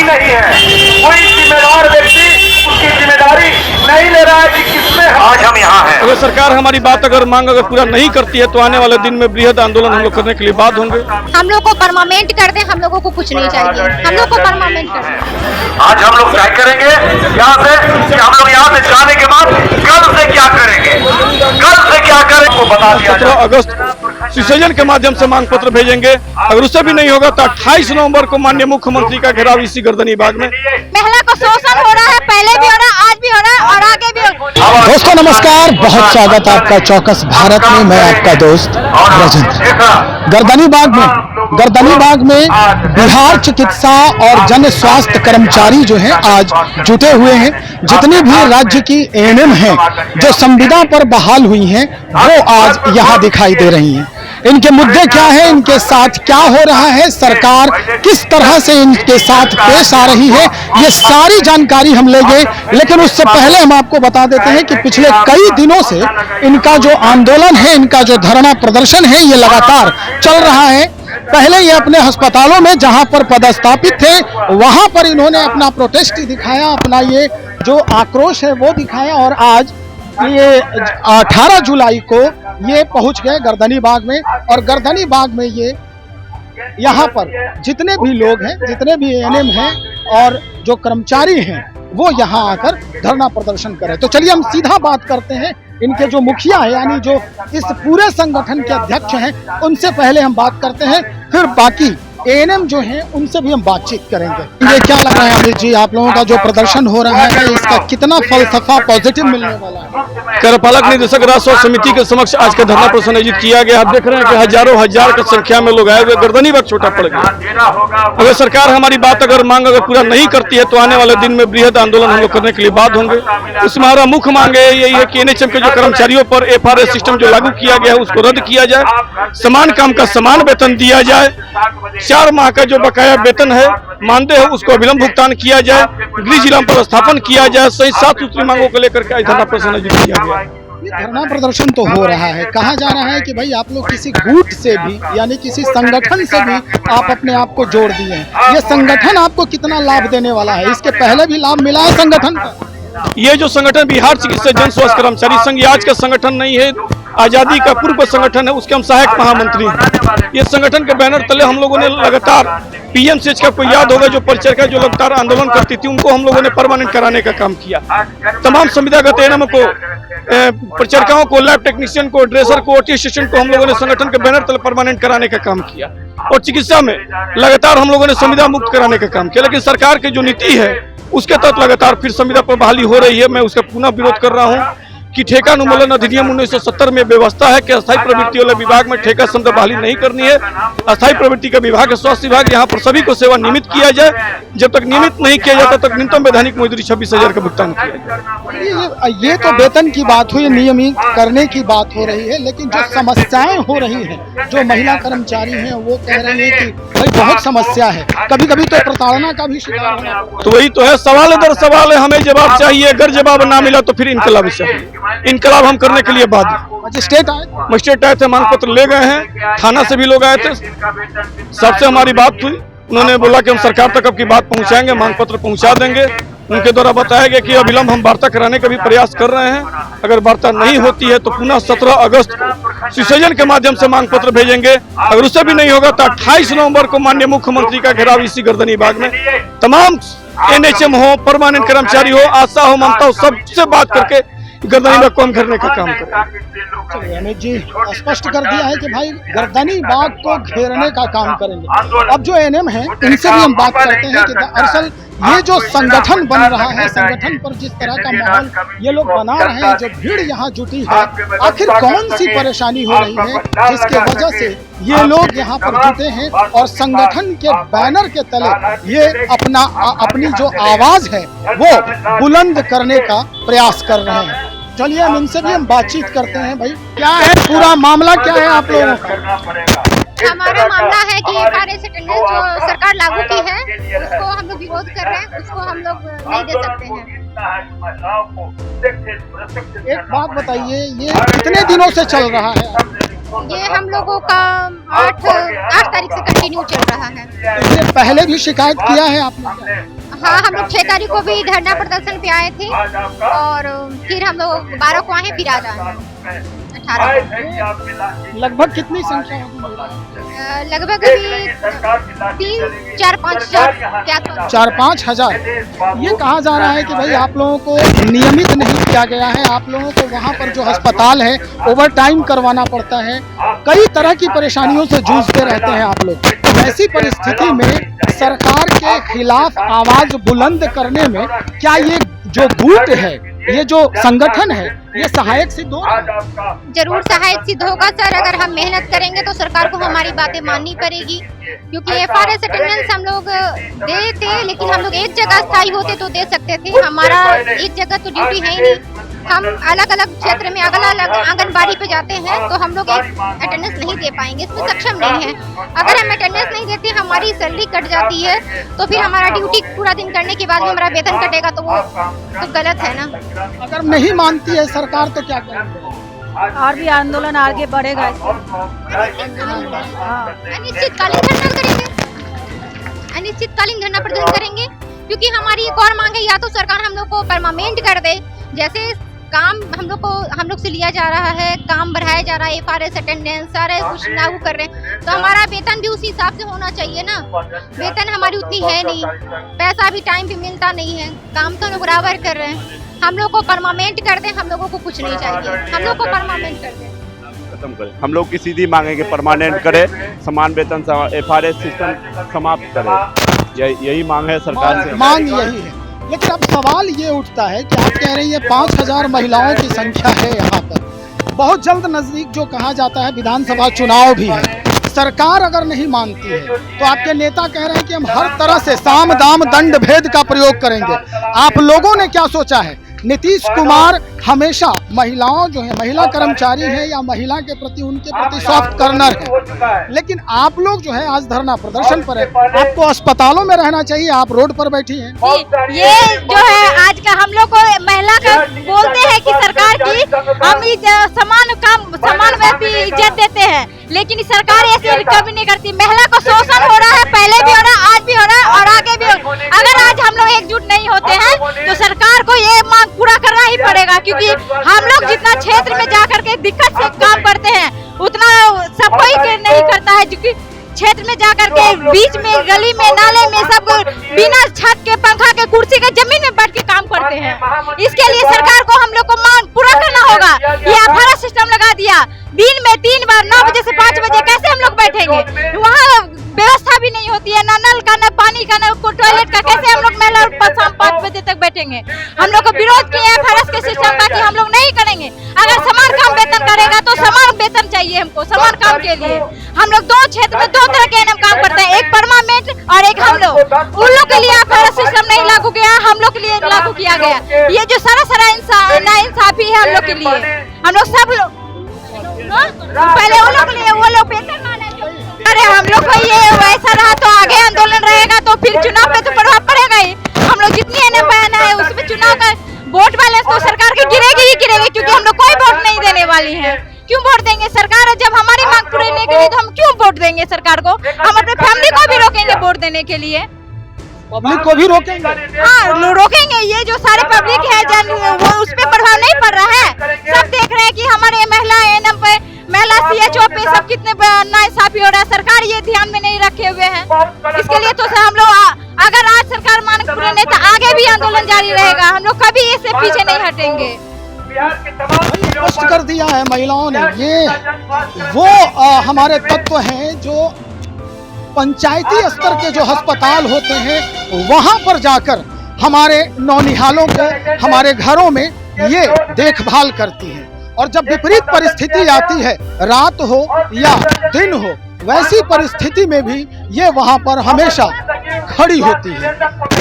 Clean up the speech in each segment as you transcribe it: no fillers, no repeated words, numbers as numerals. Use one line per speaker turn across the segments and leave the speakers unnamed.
नहीं है। कोई जिम्मेदार व्यक्ति उसकी जिम्मेदारी नहीं ले रहा है कि किसमें आज हम यहाँ हैं।
अगर सरकार हमारी बात मांग पूरा नहीं करती है तो आने वाले दिन में बृहद आंदोलन हम लोग करने के लिए बाध्य होंगे।
हम लोग को परमानेंट कर दे, हम लोगों को कुछ नहीं चाहिए, हम लोग को परमानेंट कर दे।
आज हम लोग तय करेंगे यहाँ से कि हम लोग यहाँ से जाने के बाद कल से क्या करेंगे, कल से क्या करेंगे वो बता दिया।
17 अगस्त सुसैजन के माध्यम से मांग पत्र भेजेंगे। अगर उससे भी नहीं होगा तो 28 नवंबर को माननीय मुख्यमंत्री का घेराव इसी गर्दनी बाग में।
महिला को शोषण हो रहा है, पहले भी हो रहा है, आज भी हो रहा है और आगे भी होगा।
दोस्तों नमस्कार, बहुत स्वागत आपका चौकस भारत में। मैं आपका दोस्त रजत। गर्दनी बाग में बिहार चिकित्सा और जन स्वास्थ्य कर्मचारी जो हैं आज जुटे हुए हैं। जितनी भी राज्य की एएनएम हैं जो संविदा पर बहाल हुई हैं वो आज यहाँ दिखाई दे रही हैं। इनके मुद्दे क्या है, इनके साथ क्या हो रहा है, सरकार किस तरह से इनके साथ पेश आ रही है, ये सारी जानकारी हम लेंगे। लेकिन उससे पहले हम आपको बता देते हैं कि पिछले कई दिनों से इनका जो आंदोलन है, इनका जो धरना प्रदर्शन है, ये लगातार चल रहा है। पहले ये अपने अस्पतालों में जहां पर पदस्थापित थे वहां पर इन्होंने अपना प्रोटेस्ट दिखाया, अपना ये जो आक्रोश है वो दिखाया और आज ये 18 जुलाई को ये पहुंच गए गर्दनी बाग में। और गर्दनी बाग में ये यहाँ पर जितने भी लोग हैं, जितने भी एएनएम हैं और जो कर्मचारी हैं वो यहाँ आकर धरना प्रदर्शन करें। तो चलिए हम सीधा बात करते हैं इनके जो मुखिया है, यानी जो इस पूरे संगठन के अध्यक्ष हैं, उनसे पहले हम बात करते हैं, फिर बाकी एएनएम जो हैं उनसे भी हम बातचीत करेंगे। ये क्या लग रहा है अमित जी, आप लोगों का जो प्रदर्शन हो रहा है इसका कितना फलसफा पॉजिटिव मिलने वाला है?
कार्यपालक निदेशक राष्ट्र समिति के समक्ष आज का धरना प्रदर्शन आयोजित किया गया। आप देख रहे हैं कि हजारों हजार की संख्या में लोग आए हुए। गर्दनी बाग छोटा पड़ गया। अगर सरकार हमारी बात मांग पूरा नहीं करती है तो आने वाले दिन में बृहद आंदोलन हम लोग करने के लिए बाध्य होंगे। इसमें हमारा मुख्य मांग यही है कि एनएचएम के जो कर्मचारियों पर एफआरएस सिस्टम जो लागू किया गया है उसको रद्द किया जाए, समान काम का समान वेतन दिया जाए, 4 माह का जो बकाया वेतन है मानदेय है उसको अविलंब भुगतान किया जाए, गृह जिला पर स्थापन किया जाए। सही 7 सूत्री मांगों को लेकर के धरना प्रदर्शन आयोजित किया गया।
धरना प्रदर्शन तो हो रहा है, कहा जा रहा है कि भाई आप लोग किसी गुट से भी यानी किसी संगठन से भी आप अपने आप को जोड़ दिए हैं। ये संगठन आपको कितना लाभ देने वाला है? इसके पहले भी लाभ मिला है संगठन का?
ये जो संगठन बिहार चिकित्सा जन स्वास्थ्य कर्मचारी संघ आज का संगठन नहीं है, आजादी का पूर्व संगठन है, उसके हम सहायक महामंत्री हैं। ये संगठन के बैनर तले हम लोगों ने लगातार पीएमसीएच का, कोई याद होगा जो परिचर्या जो लगातार आंदोलन करती थी, उनको हम लोगों ने परमानेंट कराने का काम किया। तमाम संविदागत एएनएम को, परिचर्याओं को, लैब टेक्नीशियन को, ड्रेसर को, ओटी असिस्टेंट को हम लोगों ने संगठन के बैनर तले परमानेंट कराने का काम किया। और चिकित्सा में लगातार हम लोगों ने संविदा मुक्त कराने का काम किया। लेकिन सरकार की जो नीति है उसके तहत लगातार फिर संविदा पर बहाली हो रही है। मैं उसका पुनः विरोध कर रहा हूँ कि ठेका अनुमूलन अधिनियम 1970 में व्यवस्था है कि अस्थायी प्रवृत्ति वाले विभाग में ठेका संविदा बहाली नहीं करनी है। अस्थायी प्रवृत्ति का विभाग है स्वास्थ्य विभाग, यहाँ पर सभी को सेवा नियमित किया जाए। जब तक नियमित नहीं किया जाता तब तक न्यूनतम वैधानिक मजदूरी 26,000 का भुगतान किया जाए।
ये तो वेतन की बात हुई, नियमित करने की बात हो रही है, लेकिन जो समस्याएं हो रही हैं, जो महिला कर्मचारी हैं वो कह रहे हैं कि भाई बहुत समस्या है, कभी कभी तो प्रताड़ना का भी शिकार होना।
तो वही तो है, सवाल दर सवाल है, हमें जवाब चाहिए। अगर जवाब ना मिला तो फिर इनकलाब चाहिए। इनकलाब हम करने के लिए बाध्य। मजिस्ट्रेट आए थे, मांग पत्र ले गए हैं, थाना से भी लोग आए थे, सबसे हमारी बात हुई। उन्होंने बोला कि हम सरकार तक आपकी बात पहुंचाएंगे, मांग पत्र पहुंचा देंगे। उनके द्वारा बताया गया कि अविलंब हम वार्ता कराने का भी प्रयास कर रहे हैं। अगर वार्ता नहीं होती है तो पुनः 17 अगस्त को सुसैजन के माध्यम से मांग पत्र भेजेंगे। अगर उससे भी नहीं होगा तो 28 नवंबर को माननीय मुख्यमंत्री का घेराव इसी गर्दनी बाग में। तमाम एनएचएम हो, परमानेंट कर्मचारी हो, आशा हो, ममता हो, सबसे बात करके गर्दनी बाग को हम घेरने का काम करें।
अमित जी स्पष्ट कर दिया है कि भाई गर्दनी बाग को घेरने का काम करेंगे। अब जो एएनएम है इनसे भी हम बात करते हैं कि दरअसल ये जो संगठन बन रहा है, संगठन पर जिस तरह का माहौल ये लोग बना रहे हैं, जो भीड़ यहाँ जुटी है, आखिर कौन सी परेशानी हो रही है जिसके वजह से ये लोग यहाँ पर जुटे हैं और संगठन के बैनर के तले ये अपनी जो आवाज है वो बुलंद करने का प्रयास कर रहे हैं। चलिए हम इनसे भी हम बातचीत करते हैं। भाई क्या है पूरा मामला, क्या है आप लोगों का?
हमारा मामला है कि एफआरएस अटेंडेंस जो सरकार लागू की है उसको हम लोग विरोध कर रहे हैं, उसको हम लोग नहीं दे सकते हैं।
एक बात बताइए, ये कितने दिनों से चल रहा है?
ये हम लोगों का 8 तारीख से कंटिन्यू चल रहा है।
इससे पहले भी शिकायत किया है आपने?
हाँ, हम लोग 6 तारीख को भी धरना प्रदर्शन पे आए थे और फिर हम लोग 12 को आए, फिर आज आए 18 को।
लगभग कितनी संख्या होगी?
लगभग अभी 3-4-5 हजार क्या
4-5 हजार। ये कहा जा रहा है कि भाई आप लोगों को नियमित नहीं किया गया है, आप लोगों को वहाँ पर जो अस्पताल है ओवर टाइम करवाना पड़ता है, कई तरह की परेशानियों से जूझते रहते हैं आप लोग। तो ऐसी परिस्थिति में सरकार के खिलाफ आवाज बुलंद करने में क्या ये जो गुट है, ये जो संगठन है, ये सहायक सिद्ध होगा?
जरूर सहायक सिद्ध होगा सर। अगर हम मेहनत करेंगे तो सरकार को हमारी बातें माननी पड़ेगी, क्योंकि FRS अटेंडेंस हम लोग दे थे, लेकिन हम लोग एक जगह स्थायी होते तो दे सकते थे। हमारा एक जगह तो ड्यूटी है ही नहीं, हम अलग अलग क्षेत्र में अलग अलग आंगनबाड़ी पे जाते हैं, तो हम लोग एक अटेंडेंस नहीं दे पाएंगे, इसमें सक्षम नहीं है। अगर हम अटेंडेंस नहीं देते, हमारी सैलरी कट जाती है, तो फिर हमारा ड्यूटी पूरा दिन करने के बाद भी हमारा वेतन कटेगा, तो वो तो गलत है ना।
अगर नहीं मानती है सरकार तो क्या करेंगे?
और भी आंदोलन आगे बढ़ेगा।
अनिश्चितकालीन धरना करेंगे, अनिश्चितकालीन धरना प्रदर्शन करेंगे, क्योंकि हमारी एक और मांग है, या तो सरकार हम लोग को परमानेंट कर दे, जैसे काम हम लोग से लिया जा रहा है, काम बढ़ाया जा रहा है, FRS अटेंडेंस सारे कुछ लागू कर रहे हैं, तो हमारा वेतन भी उसी हिसाब से होना चाहिए ना। वेतन हमारी उतनी है नहीं, पैसा भी टाइम पे मिलता नहीं है, काम तो लोग बराबर कर रहे हैं। हम लोग को परमानेंट कर दें, हम लोगों को कुछ नहीं चाहिए, हम लोग को परमानेंट कर दें।
खत्म करें, हम लोग की सीधी मांगे कि परमानेंट करे, समान वेतन FRS सिस्टम समाप्त करे, यही मांग है सरकार से।
मांग यही है। लेकिन अब सवाल ये उठता है कि आप कह रही है 5000 महिलाओं की संख्या है यहाँ पर, बहुत जल्द नजदीक जो कहा जाता है विधानसभा चुनाव भी है, सरकार अगर नहीं मानती है तो आपके नेता कह रहे हैं कि हम हर तरह से साम दाम दंड भेद का प्रयोग करेंगे। आप लोगों ने क्या सोचा है? नीतीश कुमार हमेशा महिलाओं जो है, महिला कर्मचारी है या महिला के प्रति उनके प्रति सॉफ्ट कर्नर है, लेकिन आप लोग जो है आज धरना प्रदर्शन पर है, आपको अस्पतालों में रहना चाहिए, आप रोड पर बैठी हैं।
ये जो है आज का हम लोग को महिला का बोलते हैं कि सरकार की हम समान काम समान इज्जत देते हैं, लेकिन सरकार ऐसे कभी नहीं करती। महिला को शोषण हो रहा है, पहले भी हो रहा है, आज भी हो रहा है और आगे भी हो। अगर आज हम लोग एकजुट नहीं होते हैं तो सरकार को ये मांग पूरा करना ही पड़ेगा, क्योंकि हम लोग जितना क्षेत्र में जाकर के दिक्कत से काम करते हैं उतना सब कोई नहीं करता है, क्योंकि क्षेत्र में जाकर के बीच में गली में नाले में सब बिना छत के पंखा के कुर्सी के जमीन में बैठ के काम करते हैं। इसके लिए सरकार को हम लोग को मांग पूरा करना होगा। ये FRS सिस्टम लगा दिया, दिन में 3 बार 9 बजे से 5 बजे कैसे हम लोग बैठेंगे? वहाँ व्यवस्था भी नहीं होती है, ना नल का, ना पानी का, ना टॉयलेट का, कैसे हम लोग महिला शाम 5 बजे तक बैठेंगे? हम लोग को विरोध किए FRS के सिस्टम का कि हम लोग नहीं करेंगे। अगर समान काम वेतन करेगा तो समान वेतन चाहिए हमको, समान काम के लिए। हम लोग 2 क्षेत्र में 2 तरह के काम करते हैं, एक परमानेंट और एक हम लोग। उन लोग के लिए FRS सिस्टम नहीं लागू किया, हम लोग के लिए लागू किया गया। ये जो सारा नाइंसाफी है हम लोग के लिए। हम लोग सब लोग पहले उन लोग के लिए वो लोग वेतन माने। अरे हम लोग को ये वैसा रहा तो आगे आंदोलन रहेगा, तो फिर चुनाव पे तो प्रभाव पड़ेगा ही। हम लोग जितनी बयाना है उसमें चुनाव का वोट बैलेंस तो सरकार की गिरेगी ही गिरेगी, क्योंकि हम लोग कोई वोट नहीं देने वाली है। क्यों वोट देंगे? सरकार जब हमारी मांग पूरी नहीं करेगी तो हम क्यों वोट देंगे सरकार को? हम अपने फैमिली को भी रोकेंगे वोट देने के लिए,
पब्लिक को भी रोकेंगे।
हाँ रोकेंगे। ये जो सारे पब्लिक है वो उस पर प्रभाव नहीं पड़ रहा है। सब देख रहे हैं कि हमारे महिला एनएम पे, महिला CHO पे सब कितने नाइंसाफी हो रहा है, सरकार ये ध्यान में नहीं रखे हुए हैं। इसके लिए तो हम लोग अगर आज सरकार मांग पूरी नहीं तो आगे भी आंदोलन जारी रहेगा, हम लोग कभी इससे पीछे नहीं हटेंगे।
स्पष्ट कर दिया है महिलाओं ने। ये वो हमारे तत्व हैं जो पंचायती स्तर के जो अस्पताल होते हैं वहां पर जाकर हमारे नौनिहालों को हमारे घरों में ये देखभाल करती हैं, और जब विपरीत परिस्थिति आती है, रात हो या दिन हो, वैसी परिस्थिति में भी ये वहां पर हमेशा खड़ी होती है।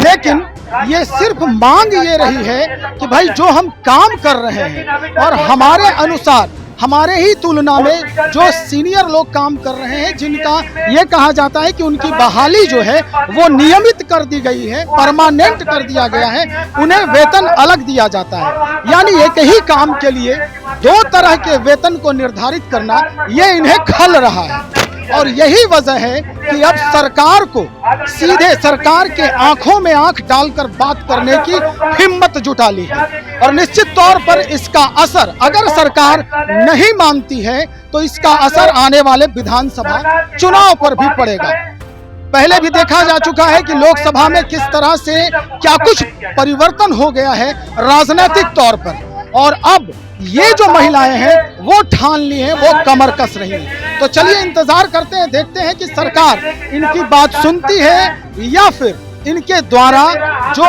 लेकिन ये सिर्फ मांग ये रही है कि भाई जो हम काम कर रहे हैं और हमारे अनुसार, हमारे ही तुलना में जो सीनियर लोग काम कर रहे हैं, जिनका ये कहा जाता है कि उनकी बहाली जो है वो नियमित कर दी गई है, परमानेंट कर दिया गया है, उन्हें वेतन अलग दिया जाता है। यानी एक ही काम के लिए 2 तरह के वेतन को निर्धारित करना ये इन्हें खल रहा है। और यही वजह है कि अब सरकार को सीधे सरकार के आंखों में आंख डालकर बात करने की हिम्मत जुटा ली है। और निश्चित तौर पर इसका असर, अगर सरकार नहीं मानती है तो इसका असर आने वाले विधानसभा चुनाव पर भी पड़ेगा। पहले भी देखा जा चुका है कि लोकसभा में किस तरह से क्या कुछ परिवर्तन हो गया है राजनीतिक तौर पर, और अब ये जो महिलाएं हैं वो ठान ली हैं, वो कमर कस रही हैं। तो चलिए इंतजार करते हैं, देखते हैं कि सरकार इनकी बात सुनती है या फिर इनके द्वारा जो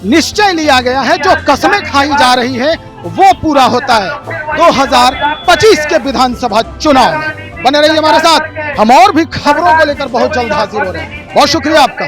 निश्चय लिया गया है, जो कस्में खाई जा रही है, वो पूरा होता है 2025 के विधानसभा चुनाव में। बने रहिए हमारे साथ, हम और भी खबरों को लेकर बहुत जल्द हाजिर हो रहे हैं। बहुत शुक्रिया आपका।